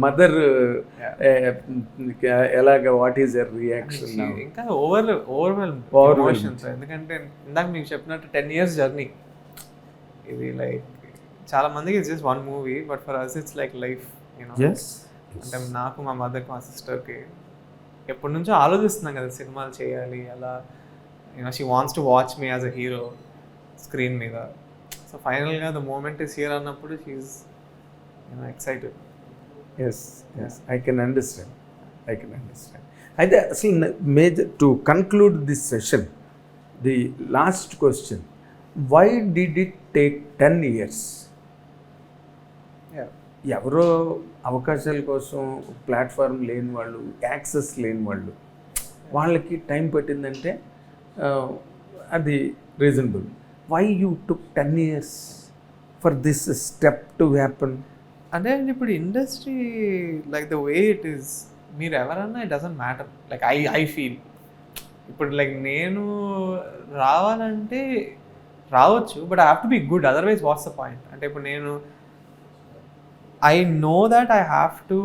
Mother ఎలాగ, what is your reaction? ఇంకా overwhelm. ఎందుకంటే ఇందాక మీకు చెప్పినట్టు 10 years జర్నీ ఇది. లైక్ చాలా మందికి it's just one movie, but for us it's like life, you know. అంటే నాకు, మా మదర్కి, మా సిస్టర్కి ఎప్పటి నుంచో ఆలోచిస్తున్నాం కదా సినిమాలు చేయాలి అలా. You know she wants to watch me as a hero screen మీద. సో ఫైనల్గా ద మూమెంట్ ఇస్ హియర్ అన్నప్పుడు she's excited. Yes, I can understand. అయితే అసలు major to conclude this session, the last question, why did it take 10 years? ఎవరో అవకాశాల కోసం platform లేని వాళ్ళు, యాక్సెస్ లేని వాళ్ళు, వాళ్ళకి టైం పట్టిందంటే అది reasonable. Why you took 10 years for this step to happen? అంటే ఇప్పుడు industry like the way it is, మీరు ఎవరన్నా it doesn't matter. Like I feel ఇప్పుడు లైక్ నేను రావాలంటే రావచ్చు, but I have to be good, otherwise what's the point? అంటే ఇప్పుడు నేను I know that I have to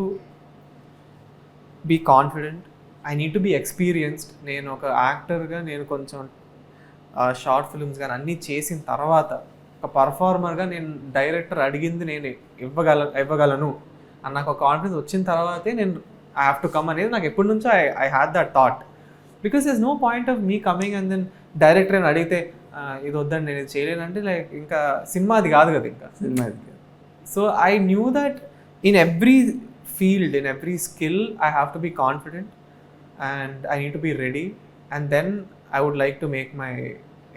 be confident, I need to be experienced. నేను ఒక యాక్టర్గా నేను కొంచెం షార్ట్ ఫిల్మ్స్ కానీ అన్నీ చేసిన తర్వాత ఒక పర్ఫార్మర్గా నేను డైరెక్టర్ అడిగింది నేను ఇవ్వగలను అని నాకు ఒక కాన్ఫిడెన్స్ వచ్చిన తర్వాతే నేను ఐ హ్యావ్ టు కమ్ అనేది నాకు ఎప్పటి నుంచో I had that thought. Because there is no point of me coming and then director అని అడిగితే ఇది వద్దండి నేను ఇది చేయలేనంటే లైక్ ఇంకా సినిమా అది కాదు కదా ఇంకా సినిమా. So I knew that in every field, in every skill I have to be confident and I need to be ready and then I would like to make my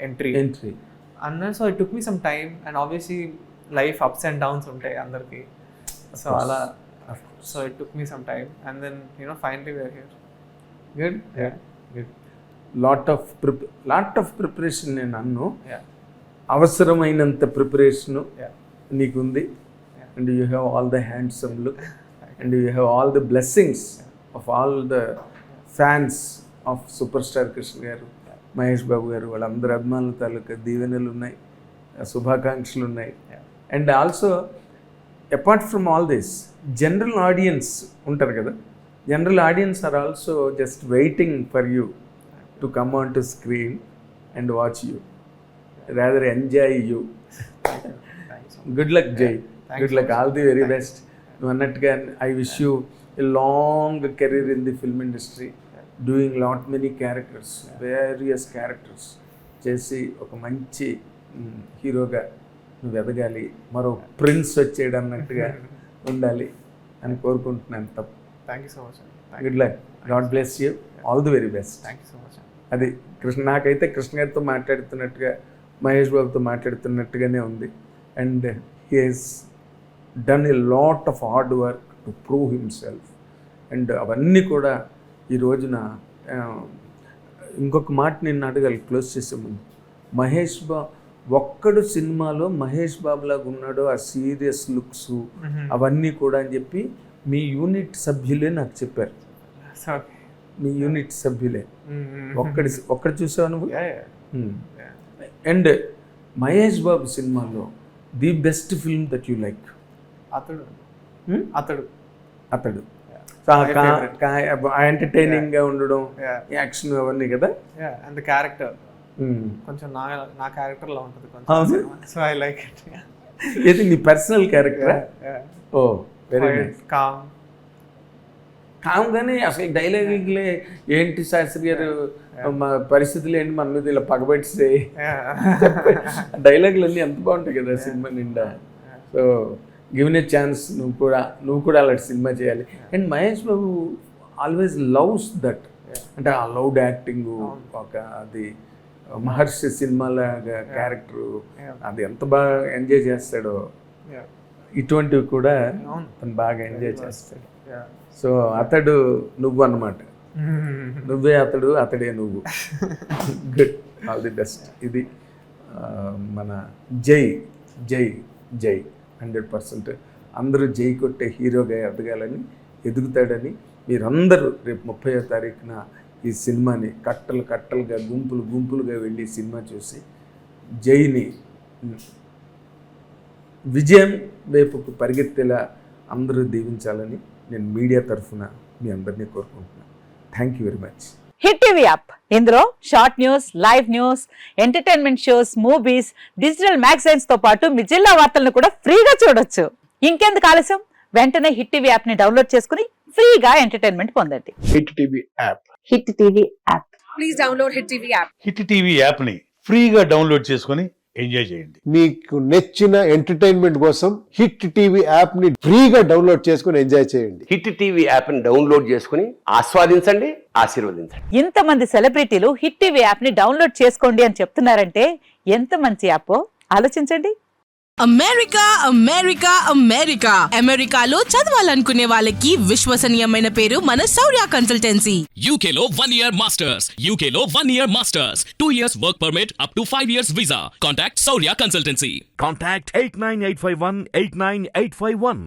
entry. And so it took me some time, and obviously life ups and downs ఉంటాయి అందరికి. So అలా, so it took me some time and then finally we are here. Good. lot of preparation నేను అన్ను. అవసరమైనంత preparation నీకుంది. And you have all the handsome look and you have all the blessings of all the fans of superstar Krishna garu, Mahesh Babu గారు, వాళ్ళందరూ అభిమానుల తాలూకా దీవెనలు ఉన్నాయి, శుభాకాంక్షలు ఉన్నాయి. And also apart from all this, general audience ఉంటారు కదా, general audience are also just waiting for you to come on to screen and watch you, rather enjoy you. Good luck Jai, good luck, all the very best. నువ్వు అన్నట్టుగా I wish you a long career in the film industry, doing lot many characters, various characters చేసి ఒక మంచి హీరోగా నువ్వు ఎదగాలి, మరో prince వచ్చేయడం అన్నట్టుగా ఉండాలి అని కోరుకుంటున్నాను. తప్ప thank you so much. Good luck, God bless you, all the very best. Thank you so much. అది నాకైతే కృష్ణ గారితో మాట్లాడుతున్నట్టుగా, మహేష్ బాబుతో మాట్లాడుతున్నట్టుగానే ఉంది. And he he's done a lot of hard work to prove himself. And అవన్నీ కూడా ఈ రోజున ఇంకొక మాట నేను అడగాలి క్లోజ్ చేసే ముందు, మహేష్ బాబు ఒక్కడు సినిమాలో మహేష్ బాబు లాగా ఉన్నాడు, ఆ సీరియస్ లుక్స్ అవన్నీ కూడా అని చెప్పి మీ యూనిట్ సభ్యులే నాకు చెప్పారు. మీ యూనిట్ సభ్యులే ఒక్కడు చూసావు నువ్వు. అండ్ మహేష్ బాబు సినిమాలో the best film that you like? అతడు ఎంటర్టైనింగ్ గా ఉండడం, యాక్షన్ అవన్నీ కదా. అండ్ క్యారెక్టర్ కొంచెం నా క్యారెక్టర్ లా ఉంటుంది కొంచెం. So I like it. ఇది నీ పర్సనల్ క్యారెక్టర్? ఓ వెరీ నైస్. కామ్ గానీ అసలు డైలాగులే ఏంటి శాస్త్రి గారు, పరిస్థితులు ఏంటి మన మీద ఇలా పగబెట్టి డైలాగులు అన్నీ ఎంత బాగుంటాయి కదా సినిమా నిండా. సో గివెన్ ఏ ఛాన్స్, నువ్వు కూడా అలాంటి సినిమా చేయాలి. And Mahesh Babu always loves that, అంటే ఆ లౌడ్ యాక్టింగ్, ఒక అది మహర్షి సినిమాలాగా క్యారెక్టరు, అది ఎంత బాగా ఎంజాయ్ చేస్తాడో, ఇటువంటివి కూడా తను బాగా ఎంజాయ్ చేస్తాడు. సో అతడు నువ్వు అన్నమాట, నువ్వే అతడు, అతడే నువ్వు. Good, all the best. ఇది మన జై జై జై 100% అందరూ జై కొట్టే హీరోగా ఎదగాలని, ఎదుగుతాడని మీరందరూ రేపు 30వ తారీఖున ఈ సినిమాని కట్టలుగా గుంపులుగా వెళ్ళి సినిమా చూసి జైని విజయం వైపుకు పరిగెత్తేలా అందరూ దీవించాలని నేను మీడియా తరఫున మీ అందరినీ కోరుకుంటున్నాను. Thank you very much. Hit TV app, ఇందులో short news, live news, entertainment shows, movies, digital magazines తో పాటు మీ జిల్లా వార్తలను కూడా ఫ్రీగా చూడొచ్చు. ఇంకెందుకు ఆలస్యం, వెంటనే హిట్ టీవీ యాప్ ని డౌన్లోడ్ చేసుకుని ఫ్రీగా ఎంటర్టైన్మెంట్ పొందండి. Hit TV app. Hit TV app. Please download Hit TV app. Hit TV యాప్ని ఫ్రీగా డౌన్లోడ్ చేసుకొని ఎంజాయ్ చేయండి. మీకు నచ్చిన ఎంటర్టైన్మెంట్ కోసం హిట్ టీవీ యాప్ ని ఫ్రీగా డౌన్లోడ్ చేసుకుని ఎంజాయ్ చేయండి. హిట్ టీవీ యాప్ని డౌన్లోడ్ చేసుకుని ఆస్వాదించండి, ఆశీర్వదించండి. ఇంతమంది సెలబ్రిటీలు హిట్ టీవీ యాప్ ని డౌన్లోడ్ చేసుకోండి అని చెప్తున్నారంటే ఎంత మంచి యాప్ ఆలోచించండి. అమెరికా అమెరికా అమెరికా అమెరికాలో చదవాలనుకునే వాళ్ళకి విశ్వసనీయమైన పేరు మన శౌర్య కన్సల్టెన్సీ. UK లో 1 year masters, UK లో 1 year masters, 2 years work permit up to 5 years visa. Contact Saurya Consultancy. Contact 89851 89851.